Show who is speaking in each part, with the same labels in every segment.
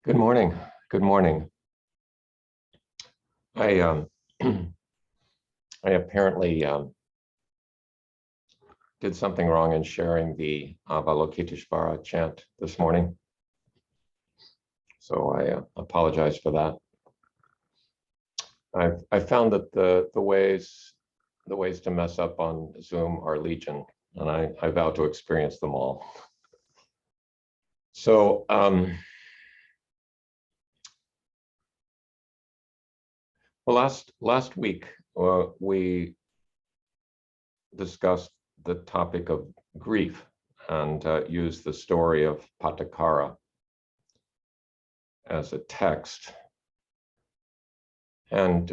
Speaker 1: Good morning. Good morning. I I apparently did something wrong in sharing the Avalokiteshvara chant this morning, so I apologize for that. I found that the ways to mess up on Zoom are legion, and I vow to experience them all. So well, last week we discussed the topic of grief and used the story of Patakara as a text. And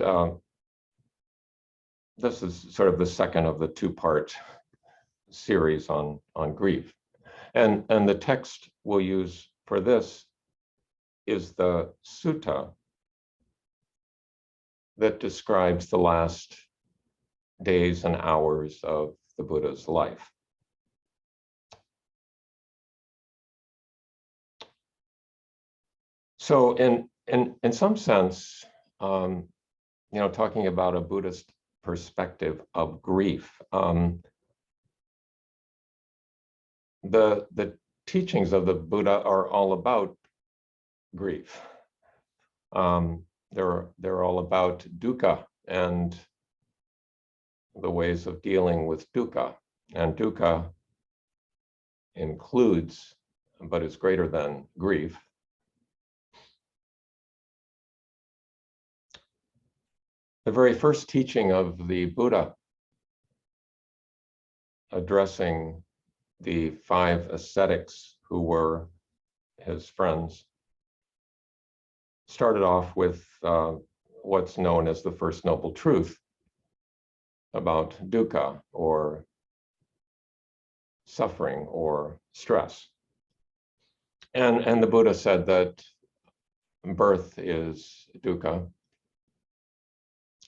Speaker 1: this is sort of the second of the two-part series on grief. And the text we'll use for this is the sutta that describes the last days and hours of the Buddha's life. So in some sense, talking about a Buddhist perspective of grief, the teachings of the Buddha are all about grief. They're all about dukkha and the ways of dealing with dukkha. And dukkha includes, but is greater than, grief. The very first teaching of the Buddha, addressing the 5 ascetics who were his friends, started off with what's known as the First Noble Truth about dukkha, or suffering, or stress. And the Buddha said that birth is dukkha,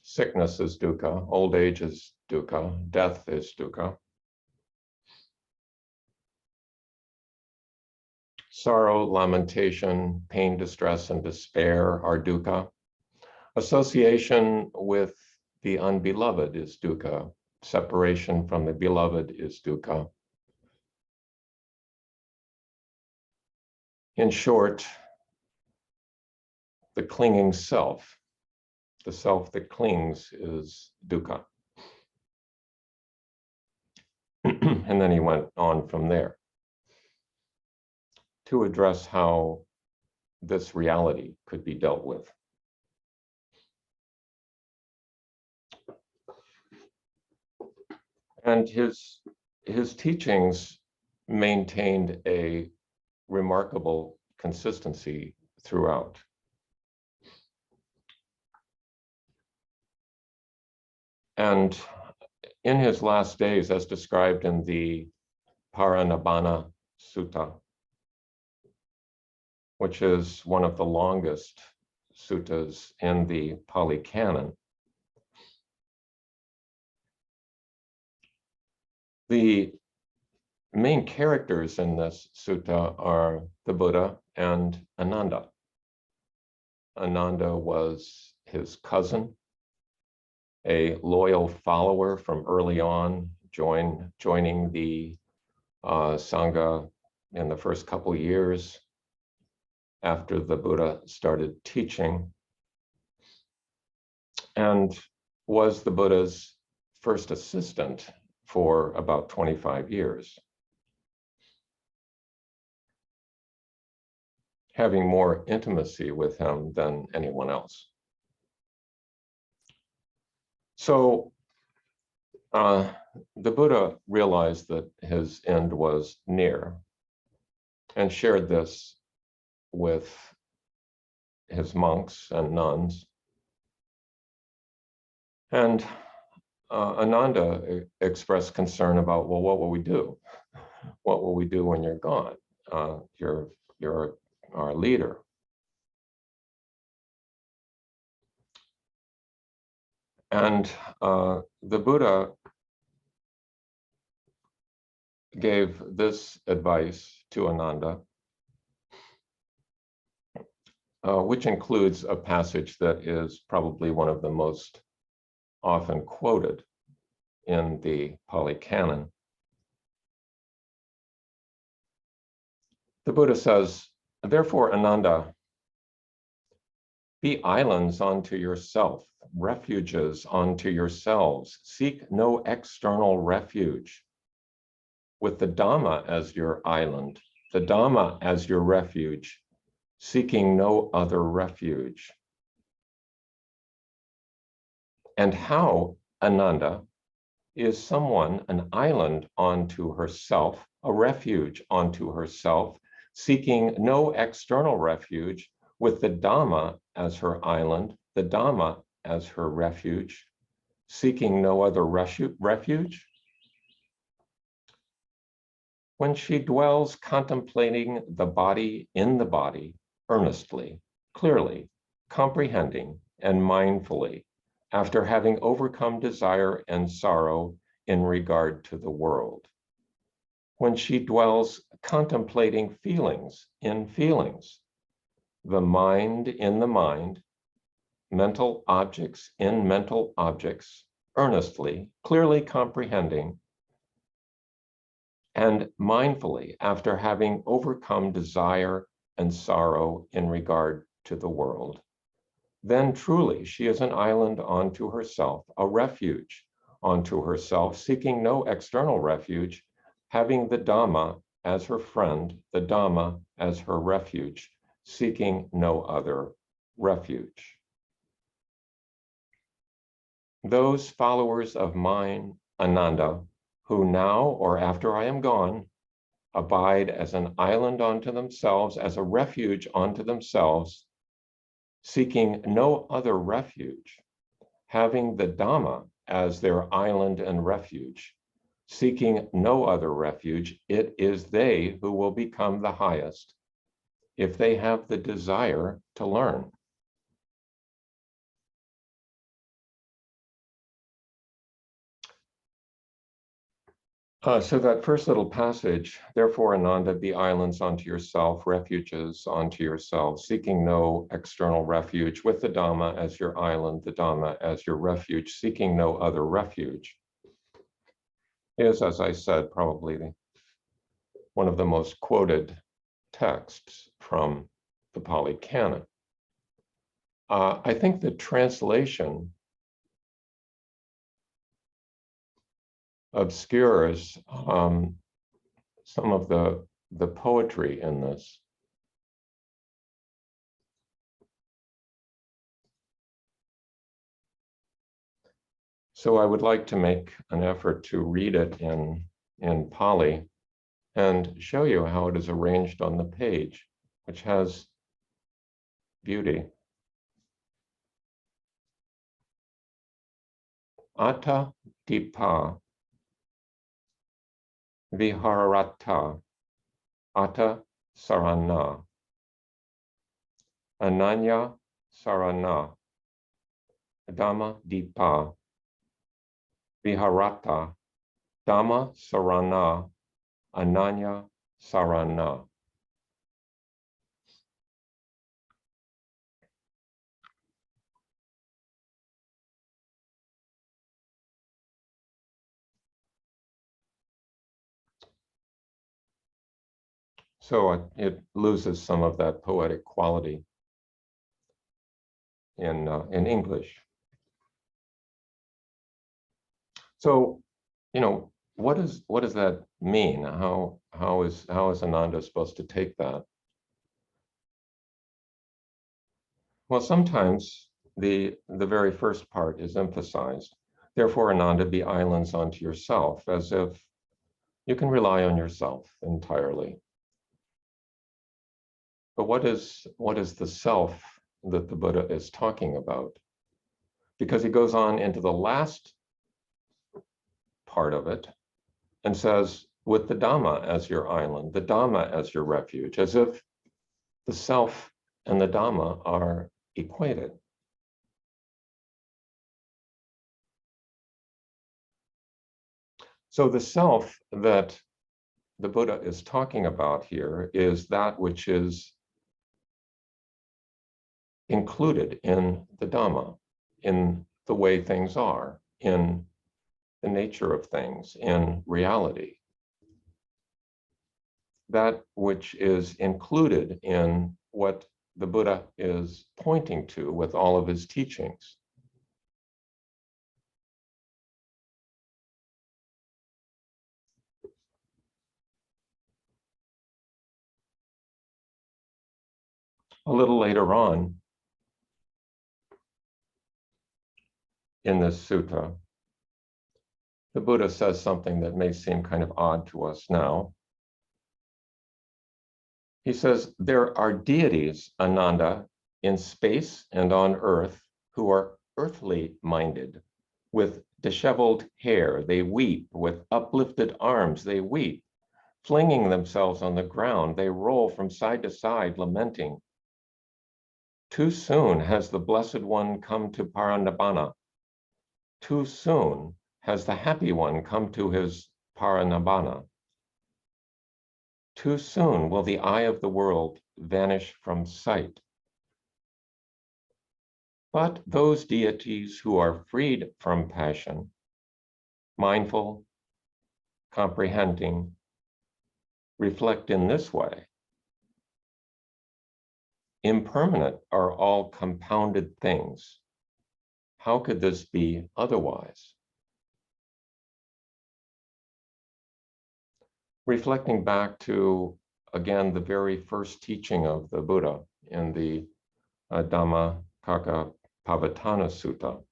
Speaker 1: sickness is dukkha, old age is dukkha, death is dukkha. Sorrow, lamentation, pain, distress, and despair are dukkha. Association with the unbeloved is dukkha. Separation from the beloved is dukkha. In short, the clinging self, the self that clings, is dukkha. And then he went on from there to address how this reality could be dealt with. And his teachings maintained a remarkable consistency throughout. And in his last days, as described in the Parinirvana Sutta, which is one of the longest suttas in the Pali Canon, the main characters in this sutta are the Buddha and Ananda. Ananda was his cousin, a loyal follower from early on, joining the Sangha in the first couple years after the Buddha started teaching, and was the Buddha's first assistant for about 25 years, having more intimacy with him than anyone else. So the Buddha realized that his end was near and shared this with his monks and nuns. And Ananda expressed concern about, well, what will we do? What will we do when you're gone? You're our leader. And the Buddha gave this advice to Ananda: which includes a passage that is probably one of the most often quoted in the Pali Canon. The Buddha says, therefore, Ananda, be islands unto yourself, refuges unto yourselves. Seek no external refuge. With the Dhamma as your island, the Dhamma as your refuge, seeking no other refuge. And how, Ananda, is someone an island unto herself, a refuge unto herself, seeking no external refuge, with the Dhamma as her island, the Dhamma as her refuge, seeking no other refuge? When she dwells contemplating the body in the body, earnestly, clearly, comprehending, and mindfully, after having overcome desire and sorrow in regard to the world. When she dwells contemplating feelings in feelings, the mind in the mind, mental objects in mental objects, earnestly, clearly comprehending, and mindfully after having overcome desire and sorrow in regard to the world. Then truly she is an island unto herself, a refuge unto herself, seeking no external refuge, having the Dhamma as her friend, the Dhamma as her refuge, seeking no other refuge. Those followers of mine, Ananda, who now or after I am gone, abide as an island unto themselves, as a refuge unto themselves, seeking no other refuge, having the Dhamma as their island and refuge, seeking no other refuge, it is they who will become the highest if they have the desire to learn. So that first little passage, therefore, Ananda, be islands unto yourself, refuges unto yourself, seeking no external refuge, with the Dhamma as your island, the Dhamma as your refuge, seeking no other refuge, is, as I said, probably one of the most quoted texts from the Pali Canon. I think the translation obscures some of the poetry in this. So I would like to make an effort to read it in Pali and show you how it is arranged on the page, which has beauty. Atta dipa viharata atta sarana ananya sarana dhamma dipa viharata dhamma sarana ananya sarana. So it loses some of that poetic quality in English. So, what does that mean? How is Ananda supposed to take that? Well, sometimes the very first part is emphasized. Therefore, Ananda, be islands unto yourself, as if you can rely on yourself entirely. But what is the self that the Buddha is talking about? Because he goes on into the last part of it and says, with the Dhamma as your island, the Dhamma as your refuge, as if the self and the Dhamma are equated. So the self that the Buddha is talking about here is that which is included in the Dhamma, in the way things are, in the nature of things, in reality. That which is included in what the Buddha is pointing to with all of his teachings. A little later on in this sutta, the Buddha says something that may seem kind of odd to us now. He says, there are deities, Ananda, in space and on earth who are earthly minded. With disheveled hair, they weep. With uplifted arms, they weep. Flinging themselves on the ground, they roll from side to side, lamenting. Too soon has the Blessed One come to parinirvana. Too soon has the Happy One come to his parinirvana. Too soon will the eye of the world vanish from sight. But those deities who are freed from passion, mindful, comprehending, reflect in this way. Impermanent are all compounded things. How could this be otherwise? Reflecting back to, again, the very first teaching of the Buddha in the Dhammacakkappavattana Sutta,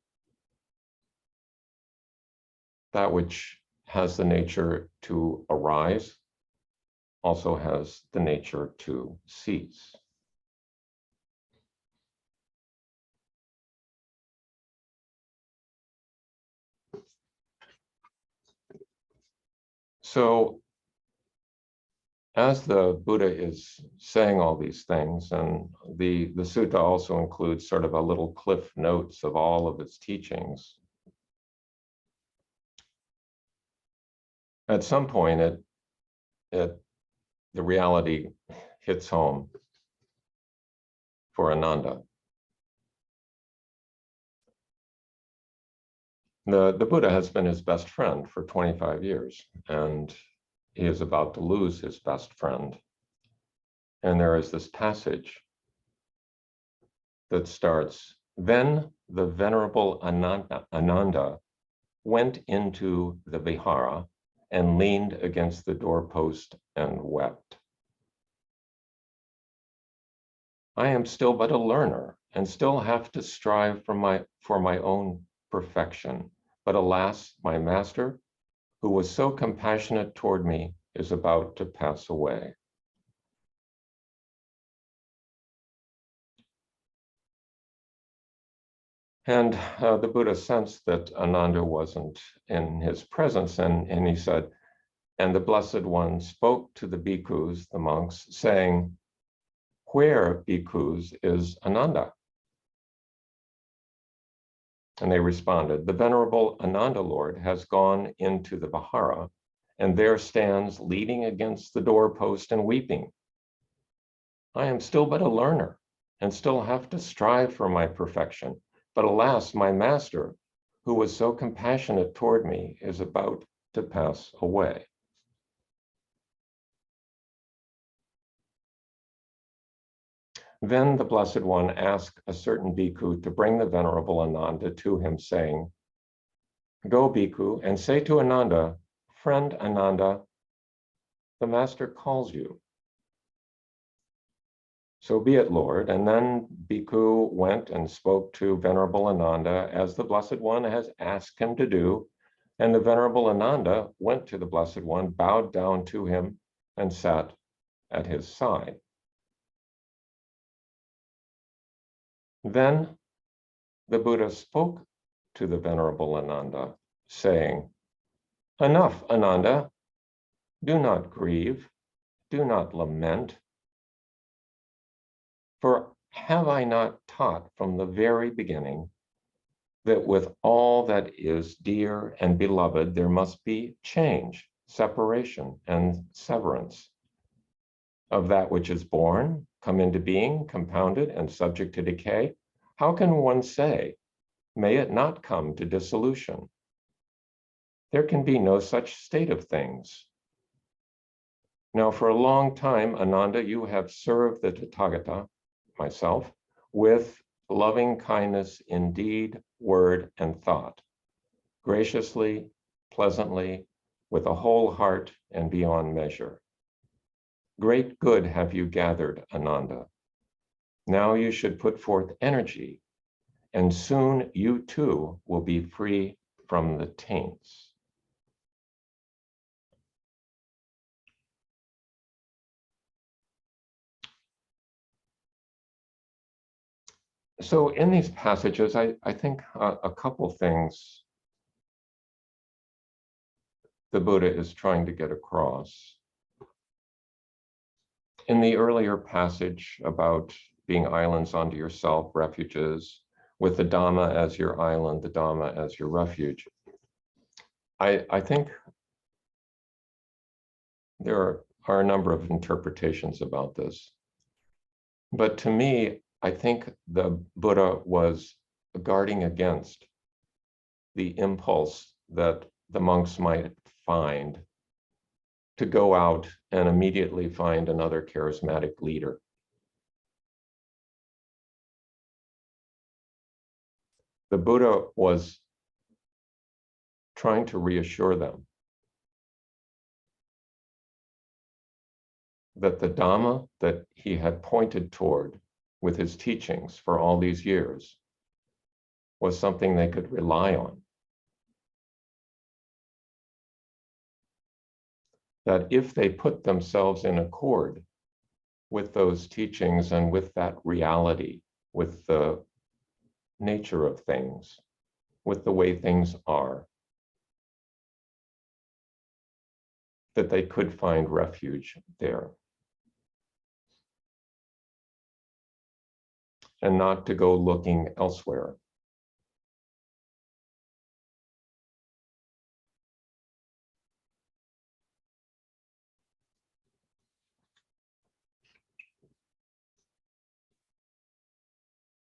Speaker 1: that which has the nature to arise also has the nature to cease. So, as the Buddha is saying all these things, and the sutta also includes sort of a little cliff notes of all of its teachings, at some point the reality hits home for Ananda. The Buddha has been his best friend for 25 years, and he is about to lose his best friend. And there is this passage that starts, then the Venerable Ananda went into the vihara and leaned against the doorpost and wept. I am still but a learner and still have to strive for my own perfection. But alas, my master, who was so compassionate toward me, is about to pass away. And the Buddha sensed that Ananda wasn't in his presence, and he said, and the Blessed One spoke to the bhikkhus, the monks, saying, where, bhikkhus, is Ananda? And they responded, the Venerable Ananda Lord has gone into the vihara, and there stands leaning against the doorpost and weeping. I am still but a learner, and still have to strive for my perfection. But alas, my master, who was so compassionate toward me, is about to pass away. Then the Blessed One asked a certain bhikkhu to bring the Venerable Ananda to him, saying, go, bhikkhu, and say to Ananda, friend Ananda, the master calls you. So be it, Lord. And then bhikkhu went and spoke to Venerable Ananda as the Blessed One has asked him to do. And the Venerable Ananda went to the Blessed One, bowed down to him, and sat at his side. Then the Buddha spoke to the Venerable Ananda, saying, enough, Ananda, do not grieve, do not lament. For have I not taught from the very beginning that with all that is dear and beloved, there must be change, separation, and severance? of that which is born, come into being, compounded, and subject to decay, how can one say, may it not come to dissolution? There can be no such state of things. Now, for a long time, Ananda, you have served the Tathagata, myself, with loving kindness in deed, word, and thought, graciously, pleasantly, with a whole heart and beyond measure. Great good have you gathered, Ananda. Now you should put forth energy, and soon you too will be free from the taints. So in these passages, I think a couple things the Buddha is trying to get across. In the earlier passage about being islands unto yourself, refuges, with the Dharma as your island, the Dharma as your refuge, I think there are a number of interpretations about this. But to me, I think the Buddha was guarding against the impulse that the monks might find to go out and immediately find another charismatic leader. The Buddha was trying to reassure them that the Dhamma that he had pointed toward with his teachings for all these years was something they could rely on. That if they put themselves in accord with those teachings and with that reality, with the nature of things, with the way things are, that they could find refuge there. And not to go looking elsewhere.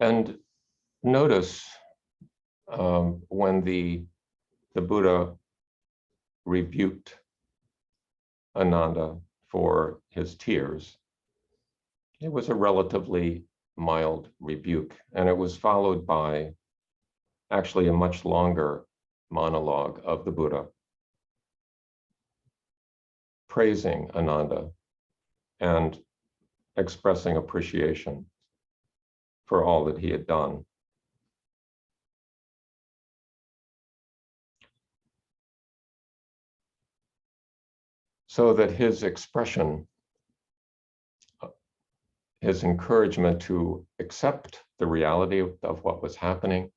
Speaker 1: And notice when the Buddha rebuked Ananda for his tears, it was a relatively mild rebuke, and it was followed by actually a much longer monologue of the Buddha praising Ananda and expressing appreciation for all that he had done. So that his expression, his encouragement to accept the reality of what was happening,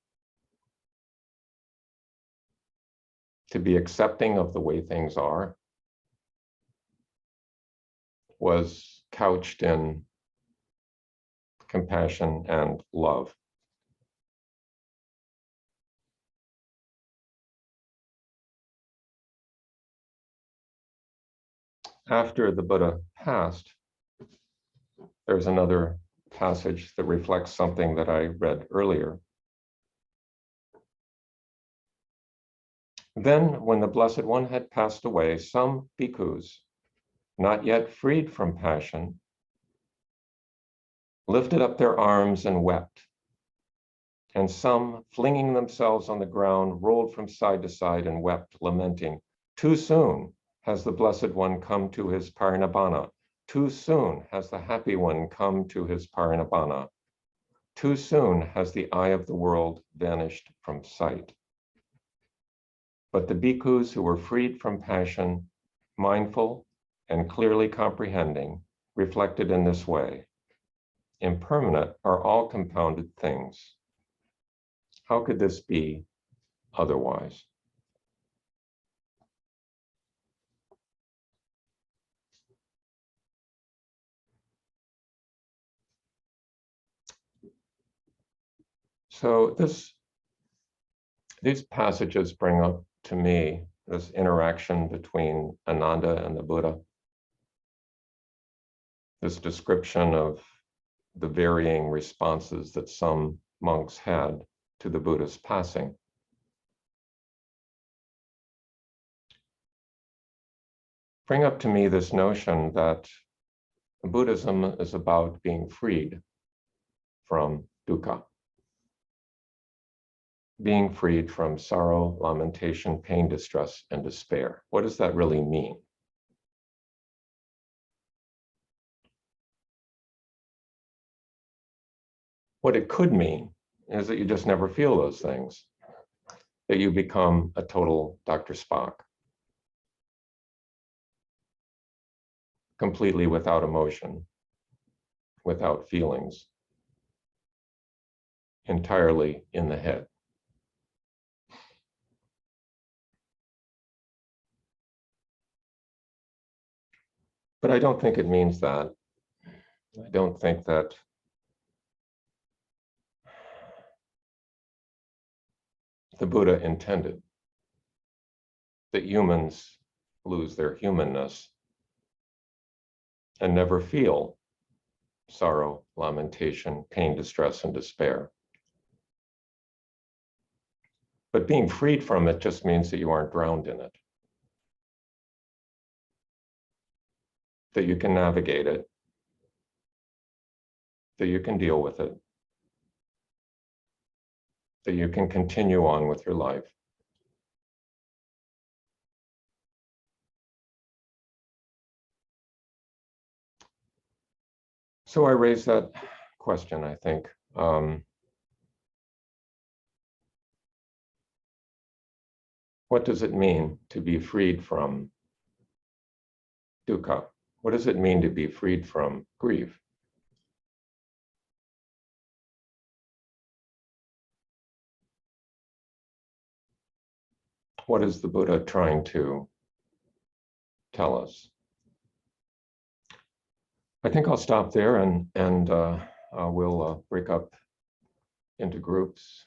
Speaker 1: to be accepting of the way things are, was couched in compassion and love. After the Buddha passed, there's another passage that reflects something that I read earlier. Then, when the Blessed One had passed away, some bhikkhus, not yet freed from passion, lifted up their arms and wept. And some, flinging themselves on the ground, rolled from side to side and wept, lamenting, "Too soon has the Blessed One come to his parinirvana. Too soon has the Happy One come to his parinirvana. Too soon has the eye of the world vanished from sight." But the bhikkhus who were freed from passion, mindful and clearly comprehending, reflected in this way: impermanent are all compounded things. How could this be otherwise? So these passages bring up to me this interaction between Ananda and the Buddha. this description of the varying responses that some monks had to the Buddha's passing. Bring up to me this notion that Buddhism is about being freed from dukkha, being freed from sorrow, lamentation, pain, distress, and despair. What does that really mean? What it could mean is that you just never feel those things, that you become a total Dr. Spock, completely without emotion, without feelings, entirely in the head. But I don't think it means that. I don't think that the Buddha intended that humans lose their humanness and never feel sorrow, lamentation, pain, distress, and despair. But being freed from it just means that you aren't drowned in it, that you can navigate it, that you can deal with it, that you can continue on with your life. So I raise that question, I think. What does it mean to be freed from dukkha? What does it mean to be freed from grief? What is the Buddha trying to tell us? I think I'll stop there and we'll break up into groups.